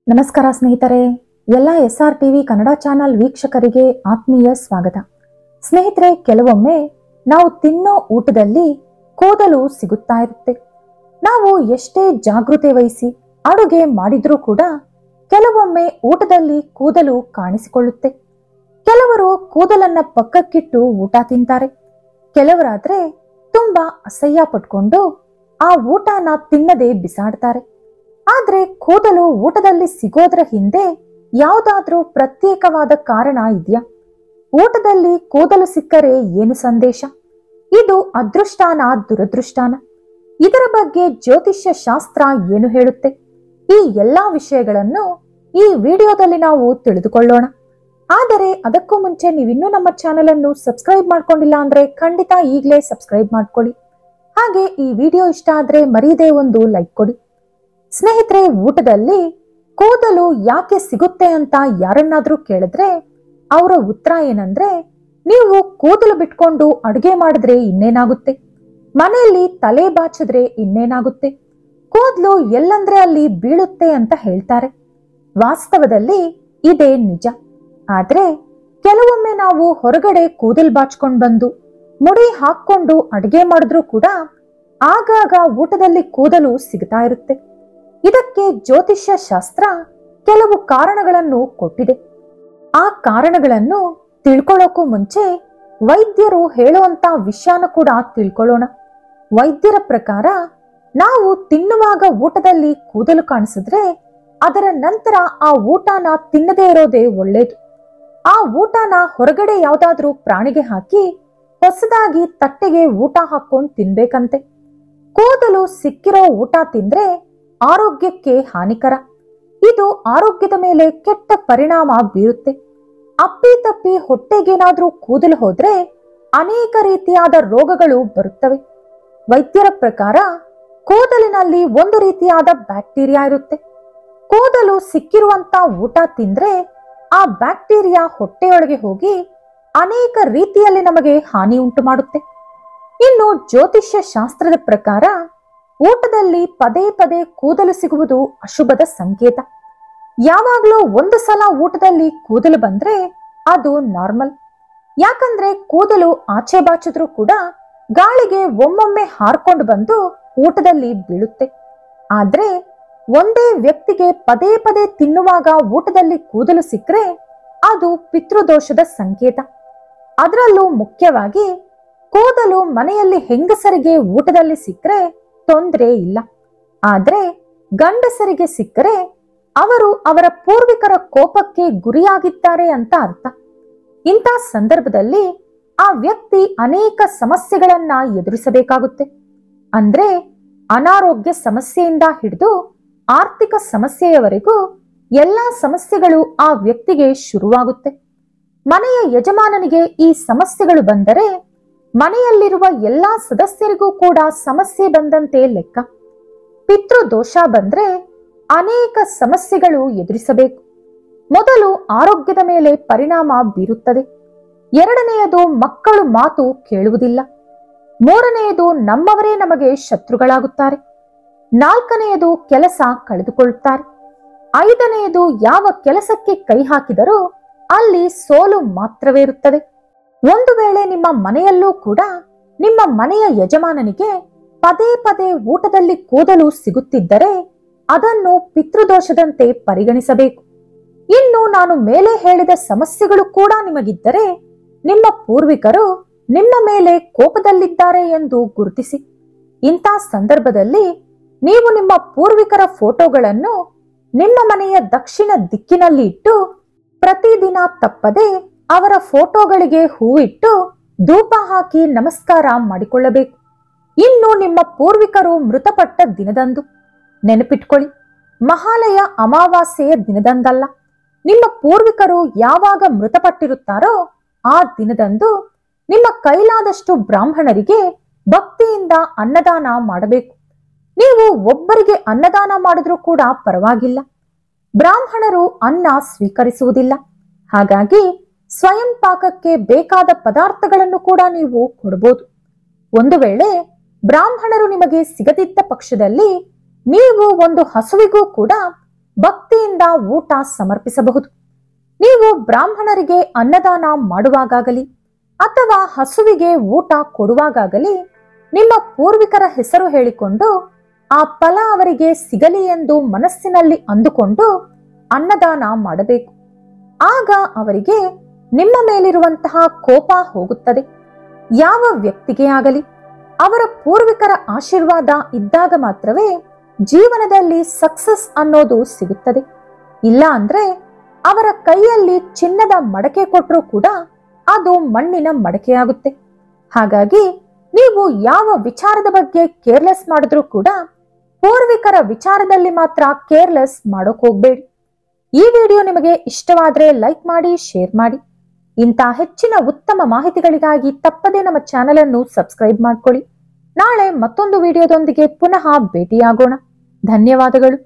ನಮಸ್ಕಾರ ಸ್ನೇಹಿತರೆ, ಎಲ್ಲ SR ಟಿವಿ ಕನ್ನಡ ಚಾನೆಲ್ ವೀಕ್ಷಕರಿಗೆ ಆತ್ಮೀಯ ಸ್ವಾಗತ. ಸ್ನೇಹಿತರೆ, ಕೆಲವೊಮ್ಮೆ ನಾವು ತಿನ್ನೋ ಊಟದಲ್ಲಿ ಕೂದಲು ಸಿಗುತ್ತಾ ಇರುತ್ತೆ. ನಾವು ಎಷ್ಟೇ ಜಾಗೃತಿ ವಹಿಸಿ ಅಡುಗೆ ಮಾಡಿದ್ರೂ ಕೂಡ ಕೆಲವೊಮ್ಮೆ ಊಟದಲ್ಲಿ ಕೂದಲು ಕಾಣಿಸಿಕೊಳ್ಳುತ್ತೆ. ಕೆಲವರು ಕೂದಲನ್ನ ಪಕ್ಕಕ್ಕಿಟ್ಟು ಊಟ ತಿಂತಾರೆ. ಕೆಲವರಾದ್ರೆ ತುಂಬಾ ಅಸಹ್ಯ ಪಟ್ಕೊಂಡು ಆ ಊಟನ ತಿನ್ನದೆ ಬಿಸಾಡ್ತಾರೆ. ಆದ್ರೆ ಕೂದಲು ಊಟದಲ್ಲಿ ಸಿಗೋದ್ರ ಹಿಂದೆ ಯಾವುದಾದ್ರೂ ಪ್ರತ್ಯೇಕವಾದ ಕಾರಣ ಇದೆಯಾ? ಊಟದಲ್ಲಿ ಕೂದಲು ಸಿಕ್ಕರೆ ಏನು ಸಂದೇಶ? ಇದು ಅದೃಷ್ಟಾನ, ದುರದೃಷ್ಟಾನ? ಇದರ ಬಗ್ಗೆ ಜ್ಯೋತಿಷ್ಯ ಶಾಸ್ತ್ರ ಏನು ಹೇಳುತ್ತೆ? ಈ ಎಲ್ಲಾ ವಿಷಯಗಳನ್ನು ಈ ವಿಡಿಯೋದಲ್ಲಿ ನಾವು ತಿಳಿದುಕೊಳ್ಳೋಣ. ಆದರೆ ಅದಕ್ಕೂ ಮುಂಚೆ ನೀವಿನ್ನೂ ನಮ್ಮ ಚಾನೆಲ್ ಅನ್ನು ಸಬ್ಸ್ಕ್ರೈಬ್ ಮಾಡ್ಕೊಂಡಿಲ್ಲ ಅಂದ್ರೆ ಖಂಡಿತ ಈಗಲೇ ಸಬ್ಸ್ಕ್ರೈಬ್ ಮಾಡ್ಕೊಳ್ಳಿ. ಹಾಗೆ ಈ ವಿಡಿಯೋ ಇಷ್ಟ ಆದ್ರೆ ಮರೀದೇ ಒಂದು ಲೈಕ್ ಕೊಡಿ. ಸ್ನೇಹಿತರೆ, ಊಟದಲ್ಲಿ ಕೂದಲು ಯಾಕೆ ಸಿಗುತ್ತೆ ಅಂತ ಯಾರನ್ನಾದ್ರೂ ಕೇಳಿದ್ರೆ ಅವರ ಉತ್ತರ ಏನಂದ್ರೆ, ನೀವು ಕೂದಲು ಬಿಟ್ಕೊಂಡು ಅಡುಗೆ ಮಾಡಿದ್ರೆ ಇನ್ನೇನಾಗುತ್ತೆ, ಮನೆಯಲ್ಲಿ ತಲೆ ಬಾಚಿದ್ರೆ ಇನ್ನೇನಾಗುತ್ತೆ, ಕೂದಲು ಎಲ್ಲಂದ್ರೆ ಅಲ್ಲಿ ಬೀಳುತ್ತೆ ಅಂತ ಹೇಳ್ತಾರೆ. ವಾಸ್ತವದಲ್ಲಿ ಇದೇ ನಿಜ. ಆದ್ರೆ ಕೆಲವೊಮ್ಮೆ ನಾವು ಹೊರಗಡೆ ಕೂದಲು ಬಾಚ್ಕೊಂಡು ಬಂದು ಮುಡಿ ಹಾಕೊಂಡು ಅಡುಗೆ ಮಾಡಿದ್ರೂ ಕೂಡ ಆಗಾಗ ಊಟದಲ್ಲಿ ಕೂದಲು ಸಿಗ್ತಾ ಇರುತ್ತೆ. ಇದಕ್ಕೆ ಜ್ಯೋತಿಷ್ಯ ಶಾಸ್ತ್ರ ಕೆಲವು ಕಾರಣಗಳನ್ನು ಕೊಟ್ಟಿದೆ. ಆ ಕಾರಣಗಳನ್ನು ತಿಳ್ಕೊಳ್ಳೋಕ್ಕೂ ಮುಂಚೆ ವೈದ್ಯರು ಹೇಳುವಂತ ವಿಷಯನ ಕೂಡ ತಿಳ್ಕೊಳ್ಳೋಣ. ವೈದ್ಯರ ಪ್ರಕಾರ ನಾವು ತಿನ್ನುವಾಗ ಊಟದಲ್ಲಿ ಕೂದಲು ಕಾಣಿಸಿದ್ರೆ ಅದರ ನಂತರ ಆ ಊಟನ ತಿನ್ನದೇ ಇರೋದೇ ಒಳ್ಳೇದು. ಆ ಊಟನ ಹೊರಗಡೆ ಯಾವ್ದಾದ್ರೂ ಪ್ರಾಣಿಗೆ ಹಾಕಿ ಹೊಸದಾಗಿ ತಟ್ಟೆಗೆ ಊಟ ಹಾಕೊಂಡು ತಿನ್ಬೇಕಂತೆ. ಕೂದಲು ಸಿಕ್ಕಿರೋ ಊಟ ತಿಂದ್ರೆ ಆರೋಗ್ಯಕ್ಕೆ ಹಾನಿಕರ. ಇದು ಆರೋಗ್ಯದ ಮೇಲೆ ಕೆಟ್ಟ ಪರಿಣಾಮ ಬೀರುತ್ತೆ. ಅಪ್ಪಿ ತಪ್ಪಿ ಹೊಟ್ಟೆಗೇನಾದ್ರೂ ಕೂದಲು ಹೋದ್ರೆ ಅನೇಕ ರೀತಿಯಾದ ರೋಗಗಳು ಬರುತ್ತವೆ. ವೈದ್ಯರ ಪ್ರಕಾರ ಕೂದಲಿನಲ್ಲಿ ಒಂದು ರೀತಿಯಾದ ಬ್ಯಾಕ್ಟೀರಿಯಾ ಇರುತ್ತೆ. ಕೂದಲು ಸಿಕ್ಕಿರುವಂತ ಊಟ ತಿಂದ್ರೆ ಆ ಬ್ಯಾಕ್ಟೀರಿಯಾ ಹೊಟ್ಟೆಯೊಳಗೆ ಹೋಗಿ ಅನೇಕ ರೀತಿಯಲ್ಲಿ ನಮಗೆ ಹಾನಿ ಉಂಟು ಮಾಡುತ್ತೆ. ಇನ್ನು ಜ್ಯೋತಿಷ್ಯ ಶಾಸ್ತ್ರದ ಪ್ರಕಾರ ಊಟದಲ್ಲಿ ಪದೇ ಪದೇ ಕೂದಲು ಸಿಗುವುದು ಅಶುಭದ ಸಂಕೇತ. ಯಾವಾಗ್ಲೂ ಒಂದು ಸಲ ಊಟದಲ್ಲಿ ಕೂದಲು ಬಂದ್ರೆ ಅದು ನಾರ್ಮಲ್. ಯಾಕಂದ್ರೆ ಕೂದಲು ಆಚೆ ಬಾಚಿದ್ರೂ ಕೂಡ ಗಾಳಿಗೆ ಒಮ್ಮೊಮ್ಮೆ ಹಾರ್ಕೊಂಡು ಬಂದು ಊಟದಲ್ಲಿ ಬೀಳುತ್ತೆ. ಆದ್ರೆ ಒಂದೇ ವ್ಯಕ್ತಿಗೆ ಪದೇ ಪದೇ ತಿನ್ನುವಾಗ ಊಟದಲ್ಲಿ ಕೂದಲು ಸಿಕ್ಕರೆ ಅದು ಪಿತೃದೋಷದ ಸಂಕೇತ. ಅದರಲ್ಲೂ ಮುಖ್ಯವಾಗಿ ಕೂದಲು ಮನೆಯಲ್ಲಿ ಹೆಂಗಸರಿಗೆ ಊಟದಲ್ಲಿ ಸಿಕ್ಕರೆ ತೊಂದರೆ ಇಲ್ಲ. ಆದ್ರೆ ಗಂಡಸರಿಗೆ ಸಿಕ್ಕರೆ ಅವರು ಅವರ ಪೂರ್ವಿಕರ ಕೋಪಕ್ಕೆ ಗುರಿಯಾಗಿದ್ದಾರೆ ಅಂತ ಅರ್ಥ. ಇಂಥ ಸಂದರ್ಭದಲ್ಲಿ ಆ ವ್ಯಕ್ತಿ ಅನೇಕ ಸಮಸ್ಯೆಗಳನ್ನ ಎದುರಿಸಬೇಕಾಗುತ್ತೆ. ಅಂದ್ರೆ ಅನಾರೋಗ್ಯ ಸಮಸ್ಯೆಯಿಂದ ಹಿಡಿದು ಆರ್ಥಿಕ ಸಮಸ್ಯೆಯವರೆಗೂ ಎಲ್ಲಾ ಸಮಸ್ಯೆಗಳು ಆ ವ್ಯಕ್ತಿಗೆ ಶುರುವಾಗುತ್ತೆ. ಮನೆಯ ಯಜಮಾನನಿಗೆ ಈ ಸಮಸ್ಯೆಗಳು ಬಂದರೆ ಮನೆಯಲ್ಲಿರುವ ಎಲ್ಲಾ ಸದಸ್ಯರಿಗೂ ಕೂಡ ಸಮಸ್ಯೆ ಬಂದಂತೆ ಲೆಕ್ಕ. ಪಿತೃದೋಷ ಬಂದ್ರೆ ಅನೇಕ ಸಮಸ್ಯೆಗಳು ಎದುರಿಸಬೇಕು. ಮೊದಲು ಆರೋಗ್ಯದ ಮೇಲೆ ಪರಿಣಾಮ ಬೀರುತ್ತದೆ. ಎರಡನೆಯದು ಮಕ್ಕಳು ಮಾತು ಕೇಳುವುದಿಲ್ಲ. ಮೂರನೆಯದು ನಮ್ಮವರೇ ನಮಗೆ ಶತ್ರುಗಳಾಗುತ್ತಾರೆ. ನಾಲ್ಕನೆಯದು ಕೆಲಸ ಕಳೆದುಕೊಳ್ಳುತ್ತಾರೆ. ಐದನೆಯದು ಯಾವ ಕೆಲಸಕ್ಕೆ ಕೈ ಹಾಕಿದರೂ ಅಲ್ಲಿ ಸೋಲು ಮಾತ್ರವೇ ಇರುತ್ತದೆ. ಒಂದು ವೇಳೆ ನಿಮ್ಮ ಮನೆಯಲ್ಲೂ ಕೂಡ ನಿಮ್ಮ ಮನೆಯ ಯಜಮಾನನಿಗೆ ಪದೇ ಪದೇ ಊಟದಲ್ಲಿ ಕೂದಲು ಸಿಗುತ್ತಿದ್ದರೆ ಅದನ್ನು ಪಿತೃದೋಷದಂತೆ ಪರಿಗಣಿಸಬೇಕು. ಇನ್ನು ನಾನು ಮೇಲೆ ಹೇಳಿದ ಸಮಸ್ಯೆಗಳು ಕೂಡ ನಿಮಗಿದ್ದರೆ ನಿಮ್ಮ ಪೂರ್ವಿಕರು ನಿಮ್ಮ ಮೇಲೆ ಕೋಪದಲ್ಲಿದ್ದಾರೆ ಎಂದು ಗುರುತಿಸಿ. ಇಂಥ ಸಂದರ್ಭದಲ್ಲಿ ನೀವು ನಿಮ್ಮ ಪೂರ್ವಿಕರ ಫೋಟೋಗಳನ್ನು ನಿಮ್ಮ ಮನೆಯ ದಕ್ಷಿಣ ದಿಕ್ಕಿನಲ್ಲಿ ಇಟ್ಟು ಪ್ರತಿದಿನ ತಪ್ಪದೆ ಅವರ ಫೋಟೋಗಳಿಗೆ ಹೂವಿಟ್ಟು ಧೂಪ ಹಾಕಿ ನಮಸ್ಕಾರ ಮಾಡಿಕೊಳ್ಳಬೇಕು. ಇನ್ನು ನಿಮ್ಮ ಪೂರ್ವಿಕರು ಮೃತಪಟ್ಟ ದಿನದಂದು ನೆನಪಿಟ್ಕೊಳ್ಳಿ, ಮಹಾಲಯ ಅಮಾವಾಸ್ಯೆಯ ದಿನದಂದಲ್ಲ. ನಿಮ್ಮ ಪೂರ್ವಿಕರು ಯಾವಾಗ ಮೃತಪಟ್ಟಿರುತ್ತಾರೋ ಆ ದಿನದಂದು ನಿಮ್ಮ ಕೈಲಾದಷ್ಟು ಬ್ರಾಹ್ಮಣರಿಗೆ ಭಕ್ತಿಯಿಂದ ಅನ್ನದಾನ ಮಾಡಬೇಕು. ನೀವು ಒಬ್ಬರಿಗೆ ಅನ್ನದಾನ ಮಾಡಿದ್ರೂ ಕೂಡ ಪರವಾಗಿಲ್ಲ. ಬ್ರಾಹ್ಮಣರು ಅನ್ನ ಸ್ವೀಕರಿಸುವುದಿಲ್ಲ. ಹಾಗಾಗಿ ಸ್ವಯಂ ಪಾಕಕ್ಕೆ ಬೇಕಾದ ಪದಾರ್ಥಗಳನ್ನು ಕೂಡ ನೀವು ಕೊಡಬಹುದು. ಒಂದು ವೇಳೆ ಬ್ರಾಹ್ಮಣರು ನಿಮಗೆ ಸಿಗದಿದ್ದ ಪಕ್ಷದಲ್ಲಿ ನೀವು ಒಂದು ಹಸುವಿಗೂ ಕೂಡ ಭಕ್ತಿಯಿಂದ ಊಟ ಸಮರ್ಪಿಸಬಹುದು. ನೀವು ಬ್ರಾಹ್ಮಣರಿಗೆ ಅನ್ನದಾನ ಮಾಡುವಾಗಲಿ ಅಥವಾ ಹಸುವಿಗೆ ಊಟ ಕೊಡುವಾಗಲಿ ನಿಮ್ಮ ಪೂರ್ವಿಕರ ಹೆಸರು ಹೇಳಿಕೊಂಡು ಆ ಫಲ ಅವರಿಗೆ ಸಿಗಲಿ ಎಂದು ಮನಸ್ಸಿನಲ್ಲಿ ಅಂದುಕೊಂಡು ಅನ್ನದಾನ ಮಾಡಬೇಕು. ಆಗ ಅವರಿಗೆ ನಿಮ್ಮ ಮೇಲಿರುವಂತಹ ಕೋಪ ಹೋಗುತ್ತದೆ. ಯಾವ ವ್ಯಕ್ತಿಗೆ ಆಗಲಿ ಅವರ ಪೂರ್ವಿಕರ ಆಶೀರ್ವಾದ ಇದ್ದಾಗ ಮಾತ್ರವೇ ಜೀವನದಲ್ಲಿ ಸಕ್ಸಸ್ ಅನ್ನೋದು ಸಿಗುತ್ತದೆ. ಇಲ್ಲ ಅಂದ್ರೆ ಅವರ ಕೈಯಲ್ಲಿ ಚಿನ್ನದ ಮಡಕೆ ಕೊಟ್ಟರೂ ಕೂಡ ಅದು ಮಣ್ಣಿನ ಮಡಕೆಯಾಗುತ್ತೆ. ಹಾಗಾಗಿ ನೀವು ಯಾವ ವಿಚಾರದ ಬಗ್ಗೆ ಕೇರ್ಲೆಸ್ ಮಾಡಿದ್ರೂ ಕೂಡ ಪೂರ್ವಿಕರ ವಿಚಾರದಲ್ಲಿ ಮಾತ್ರ ಕೇರ್ಲೆಸ್ ಮಾಡೋಕ್ ಹೋಗ್ಬೇಡಿ. ಈ ವಿಡಿಯೋ ನಿಮಗೆ ಇಷ್ಟವಾದ್ರೆ ಲೈಕ್ ಮಾಡಿ, ಶೇರ್ ಮಾಡಿ. ಇಂಥ ಹೆಚ್ಚಿನ ಉತ್ತಮ ಮಾಹಿತಿಗಳಿಗಾಗಿ ತಪ್ಪದೇ ನಮ್ಮ ಚಾನೆಲ್ ಅನ್ನು ಸಬ್ಸ್ಕ್ರೈಬ್ ಮಾಡ್ಕೊಳ್ಳಿ. ನಾಳೆ ಮತ್ತೊಂದು ವಿಡಿಯೋದೊಂದಿಗೆ ಪುನಃ ಭೇಟಿಯಾಗೋಣ. ಧನ್ಯವಾದಗಳು.